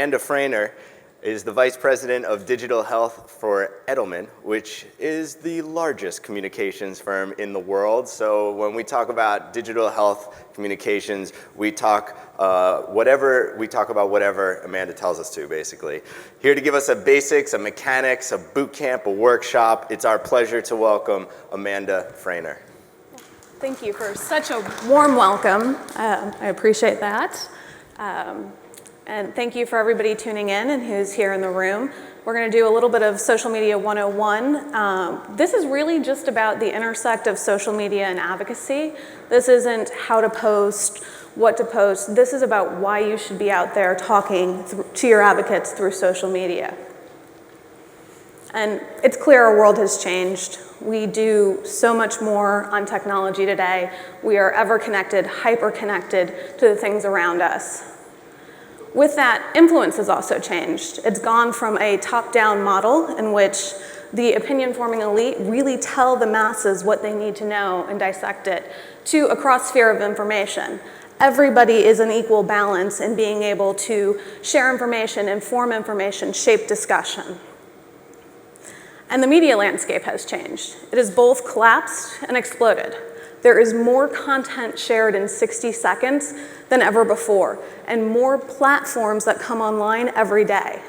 Amanda Phraner is the Vice President of Digital Health for Edelman, which is the largest communications firm in the world. So when we talk about digital health communications, we talk about whatever Amanda tells us to, basically. Here to give us a basics, a mechanics, a boot camp, a workshop, it's our pleasure to welcome Amanda Phraner. Thank you for such a warm welcome. I appreciate that. And thank you for everybody tuning in and who's here in the room. We're going to do a little bit of Social Media 101. This is really just about the intersect of social media and advocacy. This isn't how to post, what to post. This is about why you should be out there talking to your advocates through social media. And it's clear our world has changed. We do so much more on technology today. We are ever connected, hyper connected to the things around us. With that, influence has also changed. It's gone from a top-down model in which the opinion-forming elite really tell the masses what they need to know and dissect it, to a cross-sphere of information. Everybody is an equal balance in being able to share information, inform information, shape discussion. And the media landscape has changed. It has both collapsed and exploded. There is more content shared in 60 seconds than ever before, and more platforms that come online every day.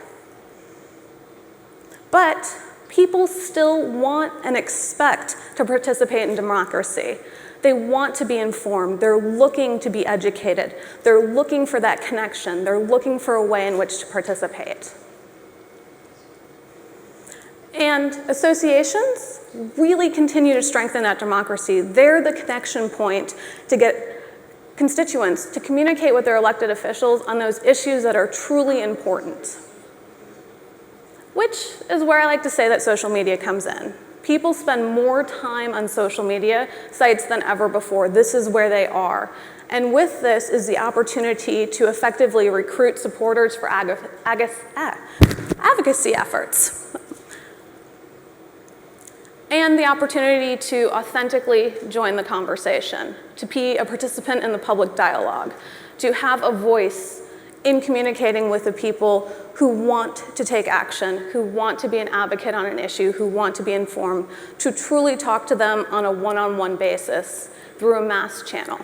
But people still want and expect to participate in democracy. They want to be informed. They're looking to be educated. They're looking for that connection. They're looking for a way in which to participate. And associations really continue to strengthen that democracy. They're the connection point to get constituents to communicate with their elected officials on those issues that are truly important. Which is where I like to say that social media comes in. People spend more time on social media sites than ever before. This is where they are. And with this is the opportunity to effectively recruit supporters for advocacy efforts. And the opportunity to authentically join the conversation, to be a participant in the public dialogue, to have a voice in communicating with the people who want to take action, who want to be an advocate on an issue, who want to be informed, to truly talk to them on a one-on-one basis through a mass channel.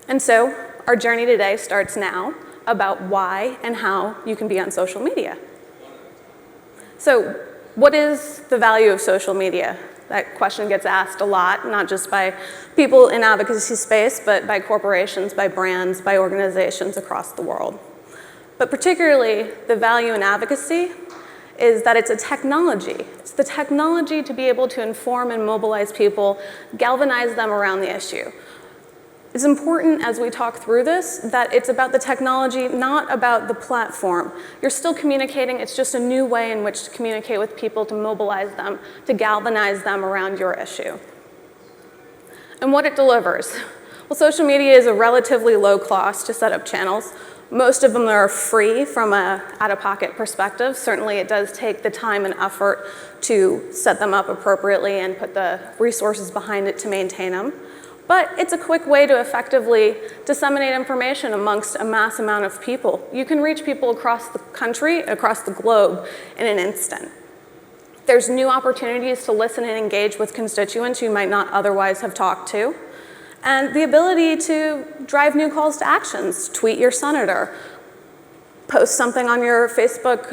And so our journey today starts now about why and how you can be on social media. So, what is the value of social media? That question gets asked a lot, not just by people in advocacy space, but by corporations, by brands, by organizations across the world. But particularly, the value in advocacy is that it's a technology. It's the technology to be able to inform and mobilize people, galvanize them around the issue. It's important as we talk through this that it's about the technology, not about the platform. You're still communicating, it's just a new way in which to communicate with people, to mobilize them, to galvanize them around your issue. And what it delivers. Well, social media is a relatively low cost to set up channels. Most of them are free from an out-of-pocket perspective. Certainly it does take the time and effort to set them up appropriately and put the resources behind it to maintain them. But it's a quick way to effectively disseminate information amongst a mass amount of people. You can reach people across the country, across the globe in an instant. There's new opportunities to listen and engage with constituents you might not otherwise have talked to. And the ability to drive new calls to actions, tweet your senator, post something on your Facebook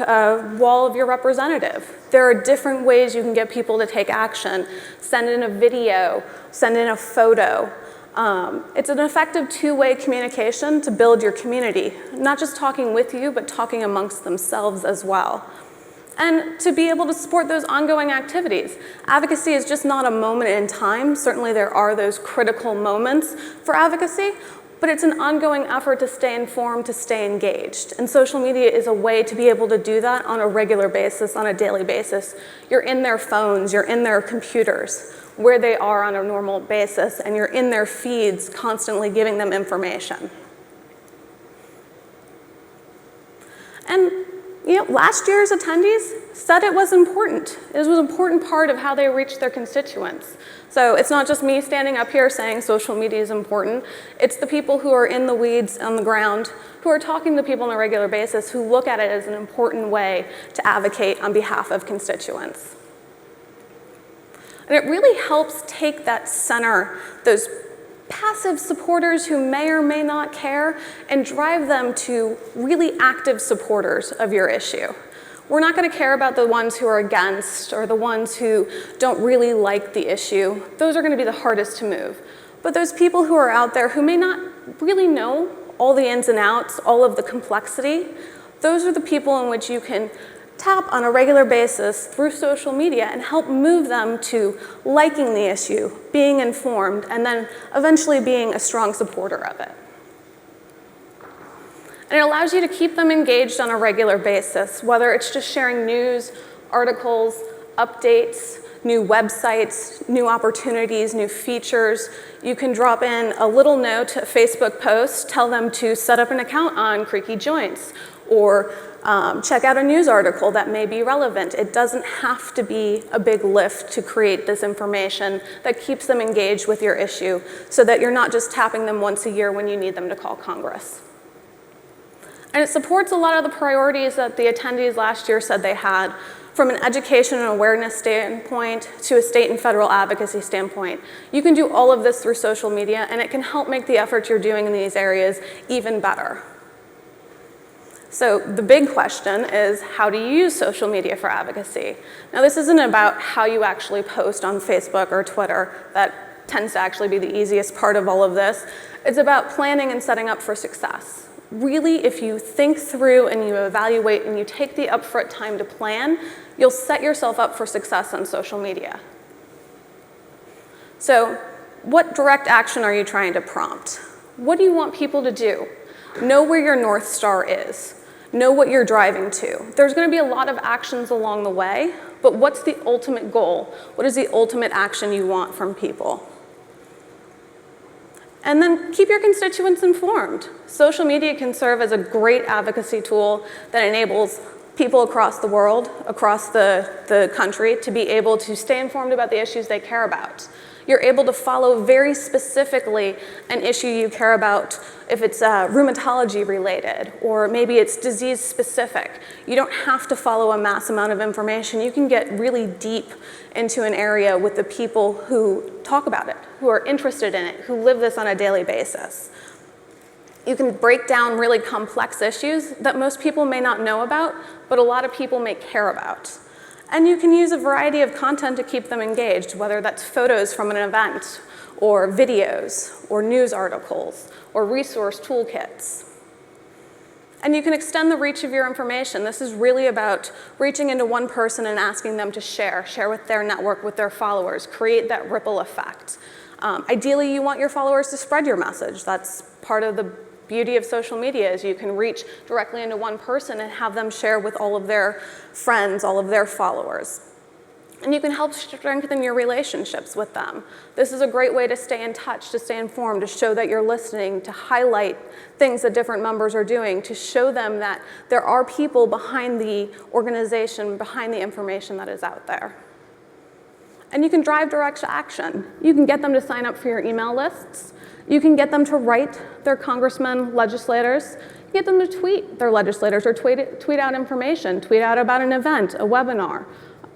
wall of your representative. There are different ways you can get people to take action. Send in a video, send in a photo. It's an effective two-way communication to build your community, not just talking with you, but talking amongst themselves as well. And to be able to support those ongoing activities. Advocacy is just not a moment in time. Certainly there are those critical moments for advocacy, but it's an ongoing effort to stay informed, to stay engaged. And social media is a way to be able to do that on a regular basis, on a daily basis. You're in their phones, you're in their computers, where they are on a normal basis, and you're in their feeds constantly giving them information. And Last year's attendees said it was important. It was an important part of how they reached their constituents. So it's not just me standing up here saying social media is important. It's the people who are in the weeds on the ground, who are talking to people on a regular basis, who look at it as an important way to advocate on behalf of constituents. And it really helps take that center, those passive supporters who may or may not care, and drive them to really active supporters of your issue. We're not going to care about the ones who are against or the ones who don't really like the issue. Those are going to be the hardest to move. But those people who are out there who may not really know all the ins and outs, all of the complexity, those are the people in which you can tap on a regular basis through social media and help move them to liking the issue, being informed, and then eventually being a strong supporter of it. And it allows you to keep them engaged on a regular basis, whether it's just sharing news, articles, updates, new websites, new opportunities, new features. You can drop in a little note, a Facebook post, tell them to set up an account on Creaky Joints, or check out a news article that may be relevant. It doesn't have to be a big lift to create this information that keeps them engaged with your issue so that you're not just tapping them once a year when you need them to call Congress. And it supports a lot of the priorities that the attendees last year said they had, from an education and awareness standpoint to a state and federal advocacy standpoint. You can do all of this through social media, and it can help make the efforts you're doing in these areas even better. So the big question is, how do you use social media for advocacy? Now, this isn't about how you actually post on Facebook or Twitter. That tends to actually be the easiest part of all of this. It's about planning and setting up for success. Really, if you think through and you evaluate and you take the upfront time to plan, you'll set yourself up for success on social media. So, what direct action are you trying to prompt? What do you want people to do? Know where your North Star is. Know what you're driving to. There's going to be a lot of actions along the way, but what's the ultimate goal? What is the ultimate action you want from people? And then keep your constituents informed. Social media can serve as a great advocacy tool that enables people across the world, across the country, to be able to stay informed about the issues they care about. You're able to follow very specifically an issue you care about, if it's rheumatology related, or maybe it's disease specific. You don't have to follow a mass amount of information. You can get really deep into an area with the people who talk about it, who are interested in it, who live this on a daily basis. You can break down really complex issues that most people may not know about, but a lot of people may care about. And you can use a variety of content to keep them engaged, whether that's photos from an event, or videos, or news articles, or resource toolkits. And you can extend the reach of your information. This is really about reaching into one person and asking them to share with their network, with their followers, create that ripple effect. Ideally, you want your followers to spread your message. That's part of the beauty of social media, is you can reach directly into one person and have them share with all of their friends, all of their followers. And you can help strengthen your relationships with them. This is a great way to stay in touch, to stay informed, to show that you're listening, to highlight things that different members are doing, to show them that there are people behind the organization, behind the information that is out there. And you can drive direct action. You can get them to sign up for your email lists. You can get them to write their congressmen, legislators. You can get them to tweet their legislators, or tweet out information, tweet out about an event, a webinar,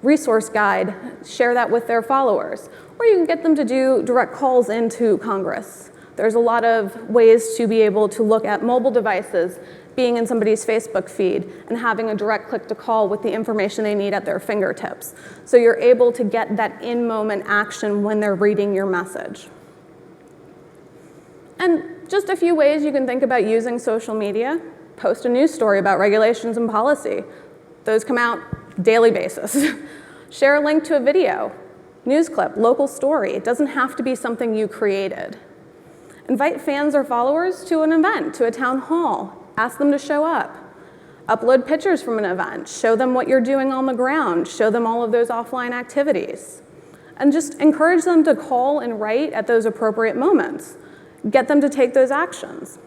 resource guide, share that with their followers. Or you can get them to do direct calls into Congress. There's a lot of ways to be able to look at mobile devices, being in somebody's Facebook feed, and having a direct click to call with the information they need at their fingertips. So you're able to get that in-moment action when they're reading your message. And just a few ways you can think about using social media. Post a news story about regulations and policy. Those come out daily basis. Share a link to a video, news clip, local story. It doesn't have to be something you created. Invite fans or followers to an event, to a town hall. Ask them to show up. Upload pictures from an event. Show them what you're doing on the ground. Show them all of those offline activities. And just encourage them to call and write at those appropriate moments. Get them to take those actions.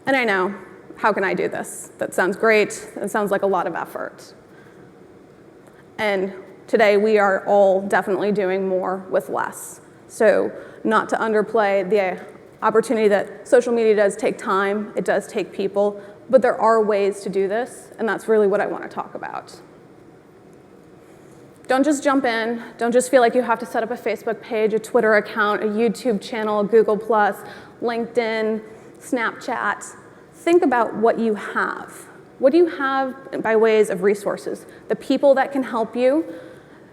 And I know, how can I do this? That sounds great. That sounds like a lot of effort. And today we are all definitely doing more with less. So not to underplay the opportunity that social media does take time, it does take people, but there are ways to do this, and that's really what I want to talk about. Don't just jump in. Don't just feel like you have to set up a Facebook page, a Twitter account, a YouTube channel, a Google+, LinkedIn, Snapchat. Think about what you have. What do you have by ways of resources? The people that can help you,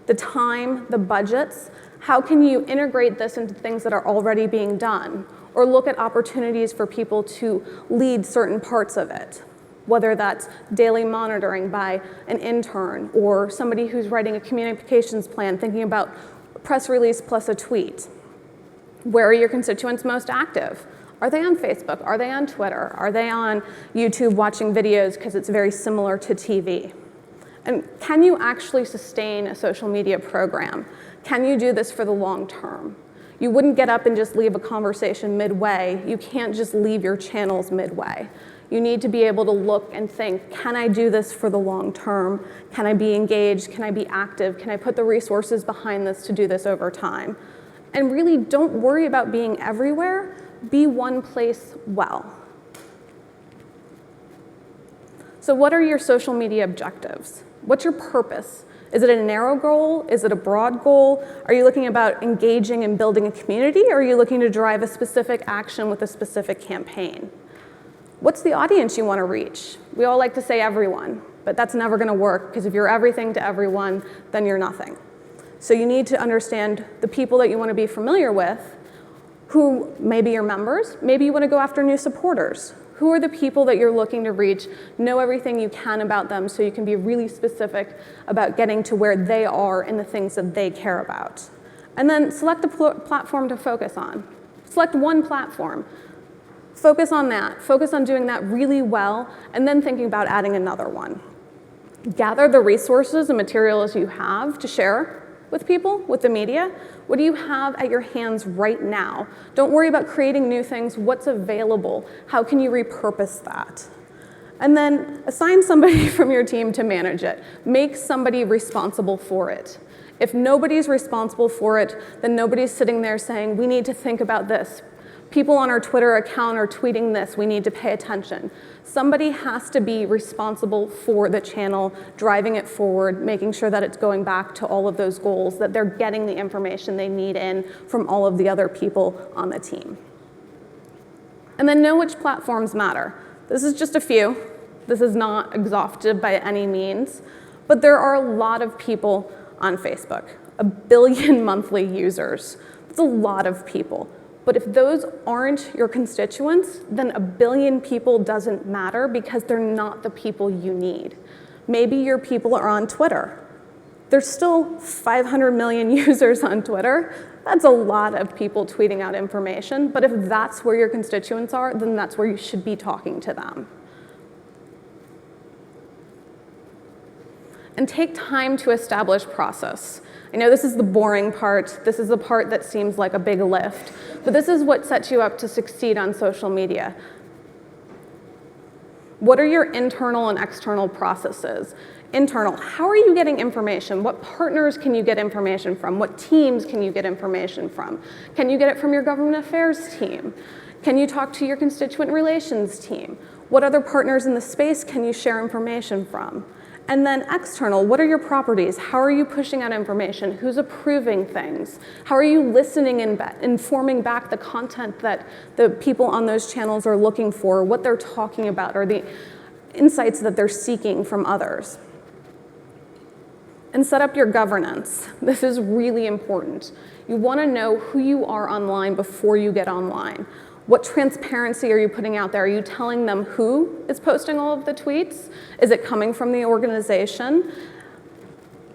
the time, the budgets. How can you integrate this into things that are already being done? Or look at opportunities for people to lead certain parts of it, whether that's daily monitoring by an intern or somebody who's writing a communications plan, thinking about press release plus a tweet. Where are your constituents most active? Are they on Facebook? Are they on Twitter? Are they on YouTube watching videos because it's very similar to TV? And can you actually sustain a social media program? Can you do this for the long term? You wouldn't get up and just leave a conversation midway. You can't just leave your channels midway. You need to be able to look and think, can I do this for the long term? Can I be engaged? Can I be active? Can I put the resources behind this to do this over time? And really don't worry about being everywhere. Be one place well. So what are your social media objectives? What's your purpose? Is it a narrow goal? Is it a broad goal? Are you looking about engaging and building a community, or are you looking to drive a specific action with a specific campaign? What's the audience you want to reach? We all like to say everyone, but that's never going to work, because if you're everything to everyone, then you're nothing. So you need to understand the people that you want to be familiar with, who may be your members. Maybe you want to go after new supporters. Who are the people that you're looking to reach? Know everything you can about them so you can be really specific about getting to where they are and the things that they care about. And then select the platform to focus on. Select one platform. Focus on that. Focus on doing that really well, and then thinking about adding another one. Gather the resources and materials you have to share with people, with the media. What do you have at your hands right now? Don't worry about creating new things. What's available? How can you repurpose that? And then assign somebody from your team to manage it. Make somebody responsible for it. If nobody's responsible for it, then nobody's sitting there saying, we need to think about this. People on our Twitter account are tweeting this. We need to pay attention. Somebody has to be responsible for the channel, driving it forward, making sure that it's going back to all of those goals, that they're getting the information they need in from all of the other people on the team. And then know which platforms matter. This is just a few. This is not exhaustive by any means, but there are a lot of people on Facebook, 1 billion monthly users. That's a lot of people. But if those aren't your constituents, then 1 billion people doesn't matter, because they're not the people you need. Maybe your people are on Twitter. There's still 500 million users on Twitter. That's a lot of people tweeting out information, but if that's where your constituents are, then that's where you should be talking to them. And take time to establish process. I know this is the boring part. This is the part that seems like a big lift, but this is what sets you up to succeed on social media. What are your internal and external processes? Internal, how are you getting information? What partners can you get information from? What teams can you get information from? Can you get it from your government affairs team? Can you talk to your constituent relations team? What other partners in the space can you share information from? And then external, what are your properties? How are you pushing out information? Who's approving things? How are you listening and informing back the content that the people on those channels are looking for, what they're talking about, or the insights that they're seeking from others? And set up your governance. This is really important. You want to know who you are online before you get online. What transparency are you putting out there? Are you telling them who is posting all of the tweets? Is it coming from the organization?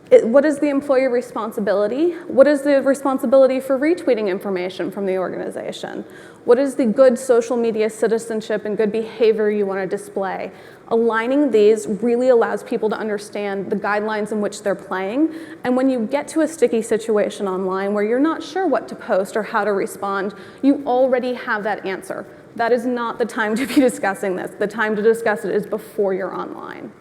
What is the employee responsibility? What is the responsibility for retweeting information from the organization? What is the good social media citizenship and good behavior you want to display? Aligning these really allows people to understand the guidelines in which they're playing. And when you get to a sticky situation online where you're not sure what to post or how to respond, you already have that answer. That is not the time to be discussing this. The time to discuss it is before you're online.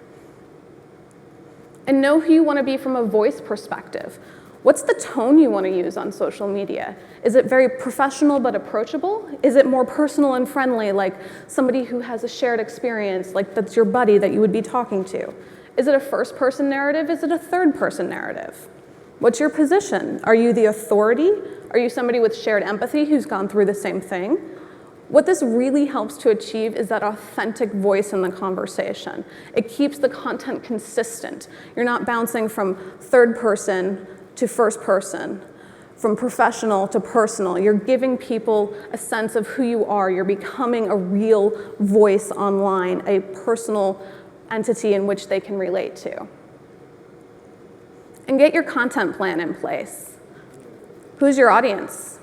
And know who you want to be from a voice perspective. What's the tone you want to use on social media? Is it very professional but approachable? Is it more personal and friendly, like somebody who has a shared experience, like that's your buddy that you would be talking to? Is it a first-person narrative? Is it a third-person narrative? What's your position? Are you the authority? Are you somebody with shared empathy who's gone through the same thing? What this really helps to achieve is that authentic voice in the conversation. It keeps the content consistent. You're not bouncing from third person to first person, from professional to personal. You're giving people a sense of who you are. You're becoming a real voice online, a personal entity in which they can relate to. And get your content plan in place. Who's your audience?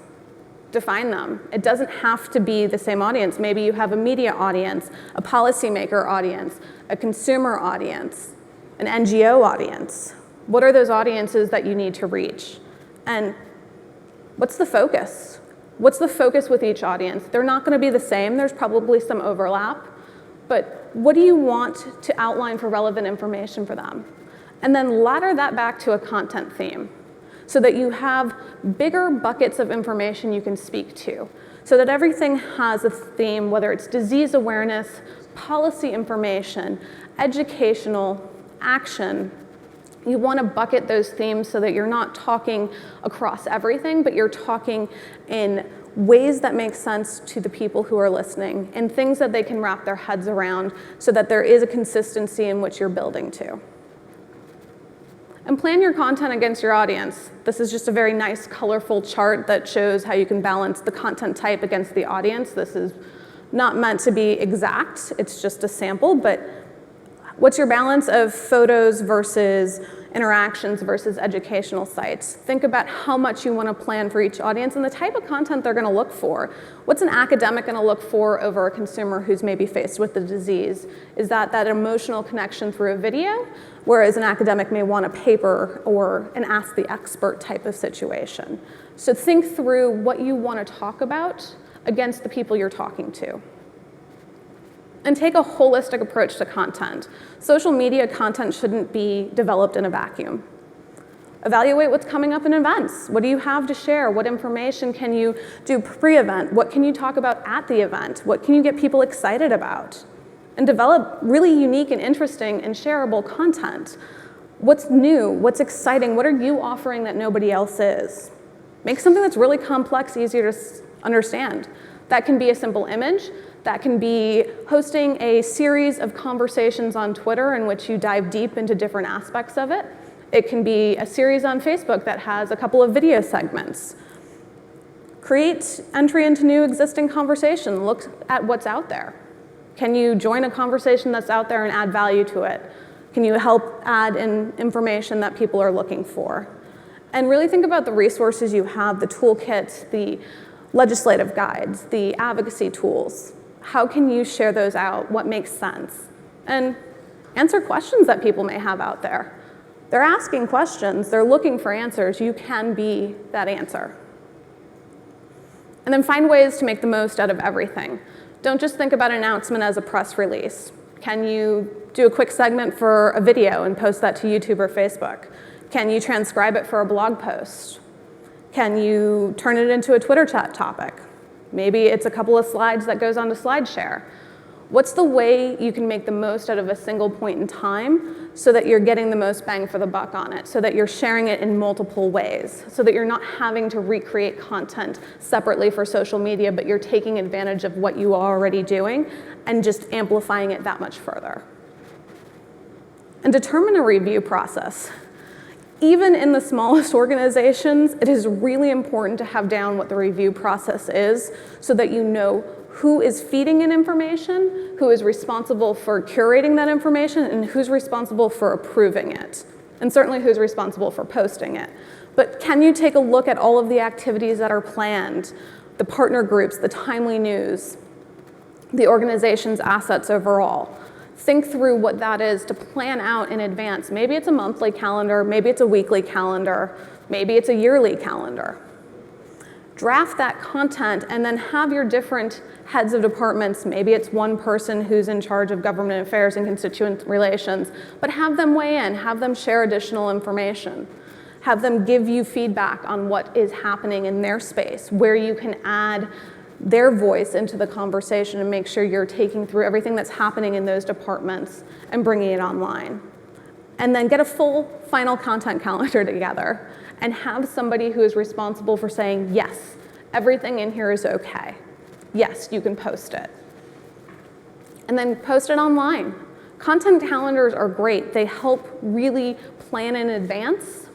Define them. It doesn't have to be the same audience. Maybe you have a media audience, a policymaker audience, a consumer audience, an NGO audience. What are those audiences that you need to reach? And what's the focus? What's the focus with each audience? They're not going to be the same. There's probably some overlap. But what do you want to outline for relevant information for them? And then ladder that back to a content theme so that you have bigger buckets of information you can speak to, so that everything has a theme, whether it's disease awareness, policy information, educational, action. You want to bucket those themes so that you're not talking across everything, but you're talking in ways that make sense to the people who are listening, and things that they can wrap their heads around so that there is a consistency in which you're building to. And plan your content against your audience. This is just a very nice, colorful chart that shows how you can balance the content type against the audience. This is not meant to be exact. It's just a sample, but what's your balance of photos versus interactions versus educational sites? Think about how much you want to plan for each audience and the type of content they're going to look for. What's an academic going to look for over a consumer who's maybe faced with the disease? Is that emotional connection through a video? Whereas an academic may want a paper or an ask the expert type of situation. So think through what you want to talk about against the people you're talking to. And take a holistic approach to content. Social media content shouldn't be developed in a vacuum. Evaluate what's coming up in events. What do you have to share? What information can you do pre-event? What can you talk about at the event? What can you get people excited about? And develop really unique and interesting and shareable content. What's new? What's exciting? What are you offering that nobody else is? Make something that's really complex easier to understand. That can be a simple image. That can be hosting a series of conversations on Twitter in which you dive deep into different aspects of it. It can be a series on Facebook that has a couple of video segments. Create entry into new existing conversation. Look at what's out there. Can you join a conversation that's out there and add value to it? Can you help add in information that people are looking for? And really think about the resources you have, the toolkits, the legislative guides, the advocacy tools. How can you share those out? What makes sense? And answer questions that people may have out there. They're asking questions. They're looking for answers. You can be that answer. And then find ways to make the most out of everything. Don't just think about an announcement as a press release. Can you do a quick segment for a video and post that to YouTube or Facebook? Can you transcribe it for a blog post? Can you turn it into a Twitter chat topic? Maybe it's a couple of slides that goes onto SlideShare. What's the way you can make the most out of a single point in time so that you're getting the most bang for the buck on it, so that you're sharing it in multiple ways, so that you're not having to recreate content separately for social media, but you're taking advantage of what you are already doing and just amplifying it that much further. And determine a review process. Even in the smallest organizations, it is really important to have down what the review process is so that you know who is feeding in information, who is responsible for curating that information, and who's responsible for approving it, and certainly who's responsible for posting it. But can you take a look at all of the activities that are planned, the partner groups, the timely news, the organization's assets overall? Think through what that is to plan out in advance. Maybe it's a monthly calendar, maybe it's a weekly calendar, maybe it's a yearly calendar. draft that content, and then have your different heads of departments, maybe it's one person who's in charge of government affairs and constituent relations, but have them weigh in, have them share additional information. Have them give you feedback on what is happening in their space, where you can add their voice into the conversation and make sure you're taking through everything that's happening in those departments and bringing it online. And then get a full final content calendar together and have somebody who is responsible for saying, yes, everything in here is okay. Yes, you can post it. And then post it online. Content calendars are great. They help really plan in advance,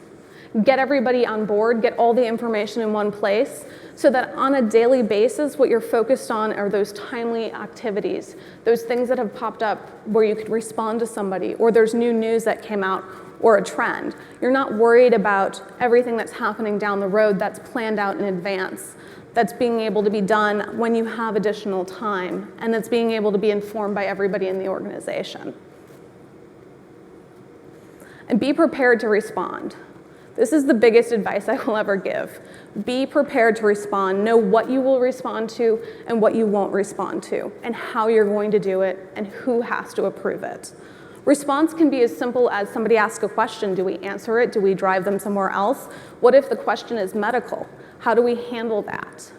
get everybody on board, get all the information in one place, so that on a daily basis, what you're focused on are those timely activities, those things that have popped up where you could respond to somebody, or there's new news that came out, or a trend. You're not worried about everything that's happening down the road that's planned out in advance, that's being able to be done when you have additional time, and that's being able to be informed by everybody in the organization. And be prepared to respond. This is the biggest advice I will ever give. Be prepared to respond. Know what you will respond to and what you won't respond to, and how you're going to do it, and who has to approve it. Response can be as simple as somebody asks a question. Do we answer it? Do we drive them somewhere else? What if the question is medical? How do we handle that?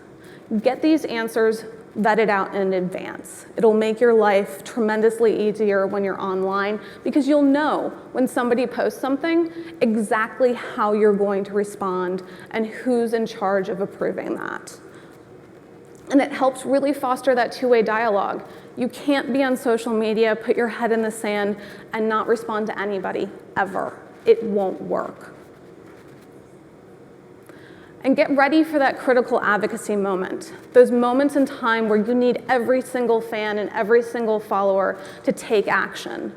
Get these answers vetted out in advance. It'll make your life tremendously easier when you're online, because you'll know when somebody posts something exactly how you're going to respond and who's in charge of approving that. And it helps really foster that two-way dialogue. You can't be on social media, put your head in the sand, and not respond to anybody, ever. It won't work. And get ready for that critical advocacy moment. Those moments in time where you need every single fan and every single follower to take action,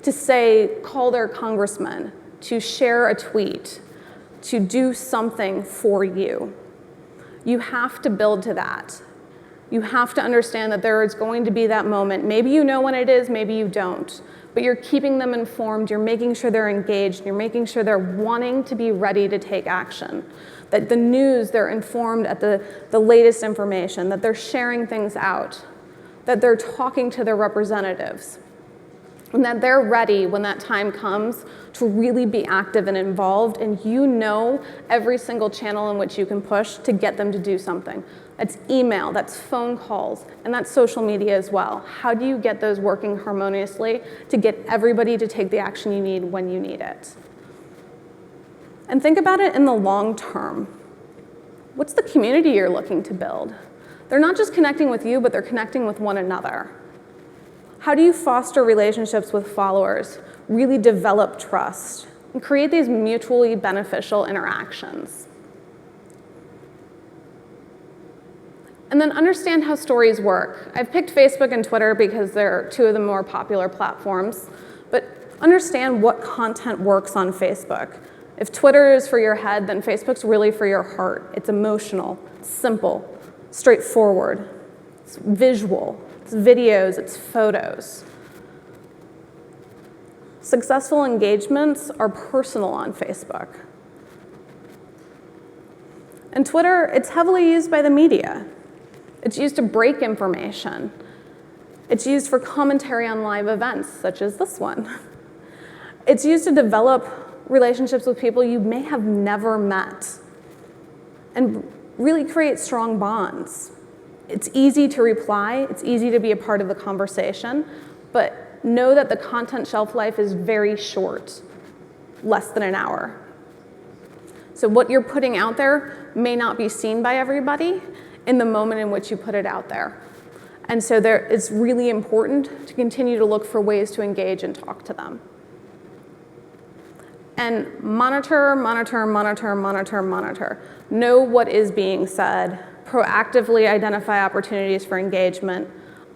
to say, call their congressman, to share a tweet, to do something for you. You have to build to that. You have to understand that there is going to be that moment. Maybe you know when it is, maybe you don't. But you're keeping them informed, you're making sure they're engaged, you're making sure they're wanting to be ready to take action. That the news, they're informed at the latest information, that they're sharing things out, that they're talking to their representatives, and that they're ready when that time comes to really be active and involved, and you know every single channel in which you can push to get them to do something. That's email, that's phone calls, and that's social media as well. How do you get those working harmoniously to get everybody to take the action you need when you need it? And think about it in the long term. What's the community you're looking to build? They're not just connecting with you, but they're connecting with one another. How do you foster relationships with followers, really develop trust, and create these mutually beneficial interactions? And then understand how stories work. I've picked Facebook and Twitter because they're two of the more popular platforms, but understand what content works on Facebook. If Twitter is for your head, then Facebook's really for your heart. It's emotional, it's simple, straightforward, it's visual, it's videos, it's photos. Successful engagements are personal on Facebook. And Twitter, it's heavily used by the media. It's used to break information. It's used for commentary on live events, such as this one. It's used to develop relationships with people you may have never met and really create strong bonds. It's easy to reply, it's easy to be a part of the conversation, but know that the content shelf life is very short, less than an hour. So what you're putting out there may not be seen by everybody in the moment in which you put it out there. And so it's really important to continue to look for ways to engage and talk to them. And monitor, monitor, monitor, monitor, monitor. Know what is being said. Proactively identify opportunities for engagement.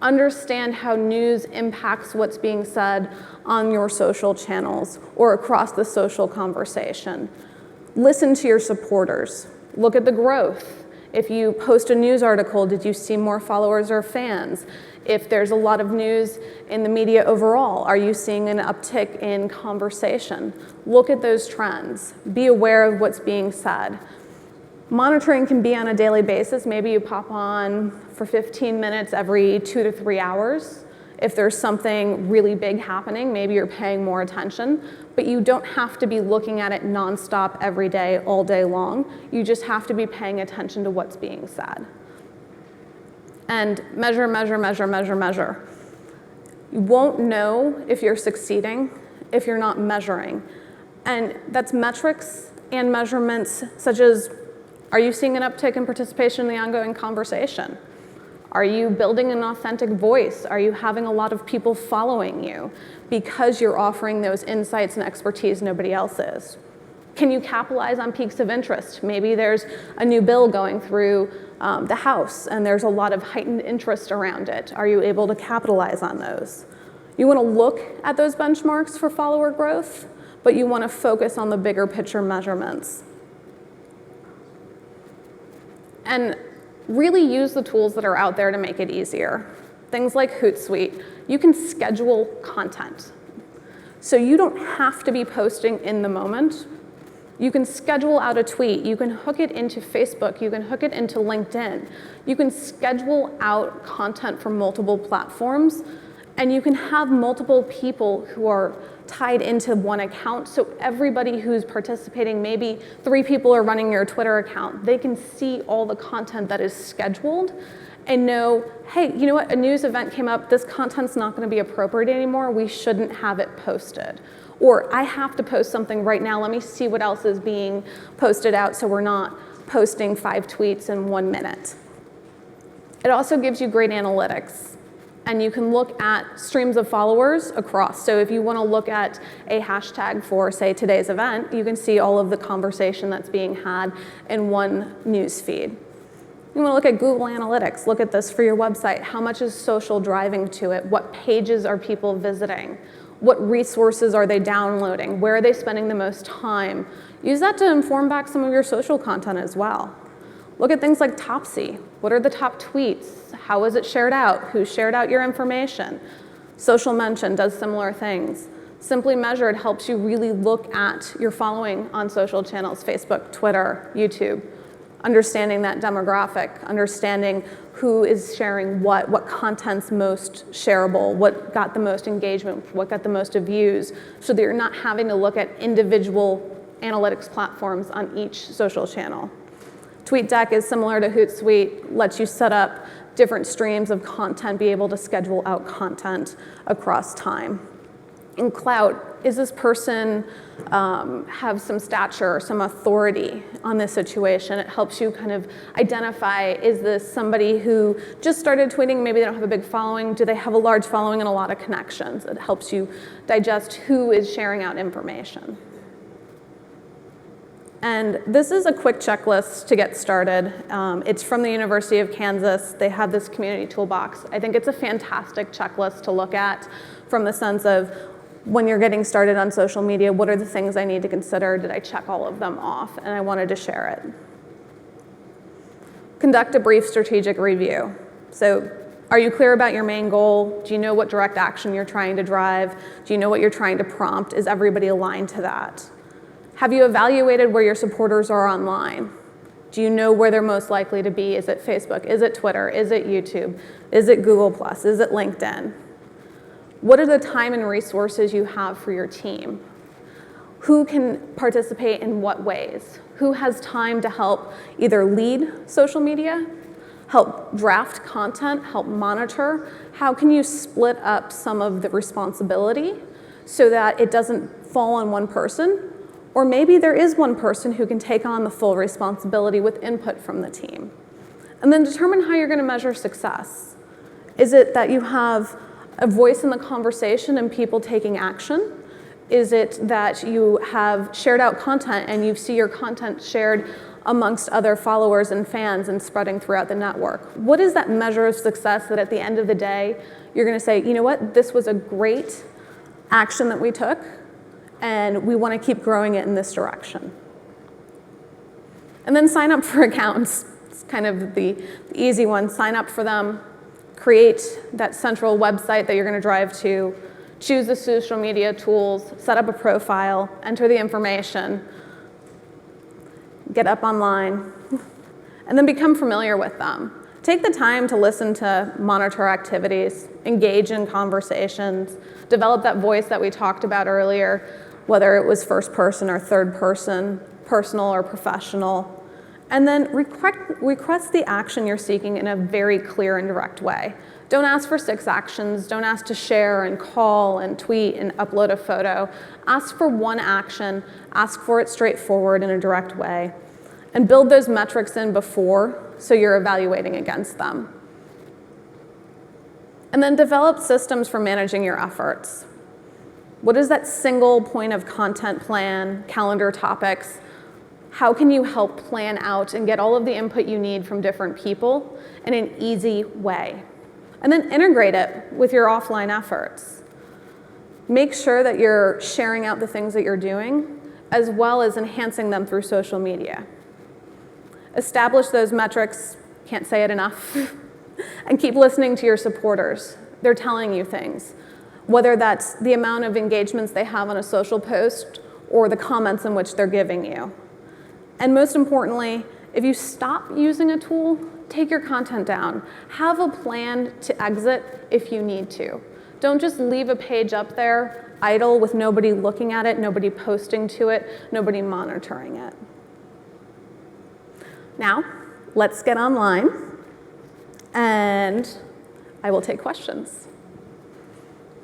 Understand how news impacts what's being said on your social channels or across the social conversation. Listen to your supporters. Look at the growth. If you post a news article, did you see more followers or fans? If there's a lot of news in the media overall, are you seeing an uptick in conversation? Look at those trends. Be aware of what's being said. Monitoring can be on a daily basis. Maybe you pop on for 15 minutes every 2 to 3 hours. If there's something really big happening, maybe you're paying more attention, but you don't have to be looking at it nonstop every day, all day long. You just have to be paying attention to what's being said. And measure, measure, measure, measure, measure. You won't know if you're succeeding if you're not measuring. And that's metrics and measurements such as, are you seeing an uptick in participation in the ongoing conversation? Are you building an authentic voice? Are you having a lot of people following you because you're offering those insights and expertise nobody else is? Can you capitalize on peaks of interest? Maybe there's a new bill going through the House and there's a lot of heightened interest around it. Are you able to capitalize on those? You want to look at those benchmarks for follower growth, but you want to focus on the bigger picture measurements. And really use the tools that are out there to make it easier. Things like Hootsuite. You can schedule content. So you don't have to be posting in the moment. You can schedule out a tweet. You can hook it into Facebook. You can hook it into LinkedIn. You can schedule out content from multiple platforms. And you can have multiple people who are tied into one account, so everybody who's participating, maybe 3 people are running your Twitter account, they can see all the content that is scheduled and know, hey, you know what, a news event came up, this content's not gonna be appropriate anymore, we shouldn't have it posted. Or I have to post something right now, let me see what else is being posted out so we're not posting 5 tweets in 1 minute. It also gives you great analytics. And you can look at streams of followers across. So if you want to look at a hashtag for, say, today's event, you can see all of the conversation that's being had in one news feed. You want to look at Google Analytics. Look at this for your website. How much is social driving to it? What pages are people visiting? What resources are they downloading? Where are they spending the most time? Use that to inform back some of your social content as well. Look at things like Topsy. What are the top tweets? How was it shared out? Who shared out your information? Social Mention does similar things. Simply Measured helps you really look at your following on social channels, Facebook, Twitter, YouTube, understanding that demographic, understanding who is sharing what content's most shareable, what got the most engagement, what got the most views, so that you're not having to look at individual analytics platforms on each social channel. TweetDeck is similar to Hootsuite, lets you set up different streams of content, be able to schedule out content across time. In Clout, is this person have some stature, some authority on this situation? It helps you kind of identify, is this somebody who just started tweeting, maybe they don't have a big following, do they have a large following and a lot of connections? It helps you digest who is sharing out information. And this is a quick checklist to get started. It's from the University of Kansas. They have this community toolbox. I think it's a fantastic checklist to look at from the sense of when you're getting started on social media, what are the things I need to consider? Did I check all of them off? And I wanted to share it. Conduct a brief strategic review. So are you clear about your main goal? Do you know what direct action you're trying to drive? Do you know what you're trying to prompt? Is everybody aligned to that? Have you evaluated where your supporters are online? Do you know where they're most likely to be? Is it Facebook? Is it Twitter? Is it YouTube? Is it Google+? Is it LinkedIn? What are the time and resources you have for your team? Who can participate in what ways? Who has time to help either lead social media, help draft content, help monitor? How can you split up some of the responsibility so that it doesn't fall on one person? Or maybe there is one person who can take on the full responsibility with input from the team. And then determine how you're going to measure success. Is it that you have a voice in the conversation and people taking action? Is it that you have shared out content and you see your content shared amongst other followers and fans and spreading throughout the network? What is that measure of success that at the end of the day, you're going to say, you know what, this was a great action that we took, and we want to keep growing it in this direction. And then sign up for accounts. It's kind of the easy one. Sign up for them, create that central website that you're going to drive to, choose the social media tools, set up a profile, enter the information, get up online, and then become familiar with them. Take the time to listen to monitor activities, engage in conversations, develop that voice that we talked about earlier, whether it was first person or third person, personal or professional, and then request the action you're seeking in a very clear and direct way. Don't ask for 6 actions. Don't ask to share and call and tweet and upload a photo. Ask for one action. Ask for it straightforward in a direct way. And build those metrics in before so you're evaluating against them. And then develop systems for managing your efforts. What is that single point of content plan, calendar topics? How can you help plan out and get all of the input you need from different people in an easy way? And then integrate it with your offline efforts. Make sure that you're sharing out the things that you're doing, as well as enhancing them through social media. Establish those metrics, can't say it enough, and keep listening to your supporters. They're telling you things, whether that's the amount of engagements they have on a social post or the comments in which they're giving you. And most importantly, if you stop using a tool, take your content down. Have a plan to exit if you need to. Don't just leave a page up there idle with nobody looking at it, nobody posting to it, nobody monitoring it. Now, let's get online, and I will take questions.